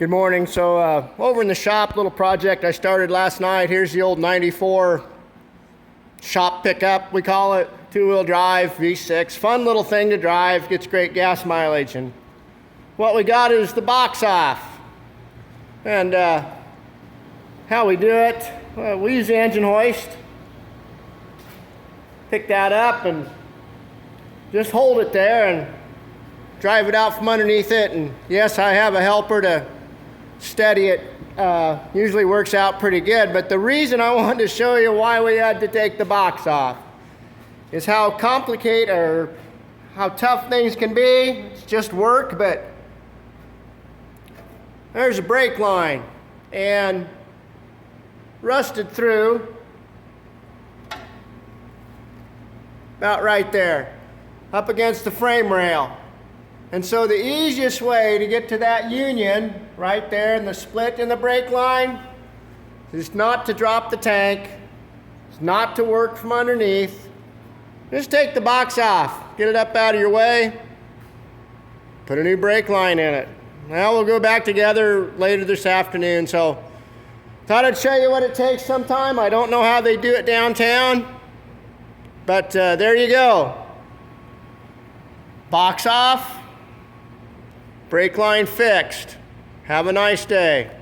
Good morning. So over in the shop, little project I started last night. Here's the old 94 shop pickup, we call it. Two-wheel drive, V6. Fun little thing to drive, gets great gas mileage. And what we got is the box off. And how we do it, we use the engine hoist. Pick that up and just hold it there and drive it out from underneath it. And yes, I have a helper to steady it. Usually works out pretty good, but the reason I wanted to show you why we had to take the box off is how complicated or how tough things can be. It's just work, but there's a brake line and rusted through about right there up against the frame rail. And so the easiest way to get to that union right there in the split in the brake line is not to drop the tank, is not to work from underneath. Just take the box off, get it up out of your way, put a new brake line in it. Now we'll go back together later this afternoon. So thought I'd show you what it takes sometime. I don't know how they do it downtown, but there you go. Box off. Brake line fixed. Have a nice day.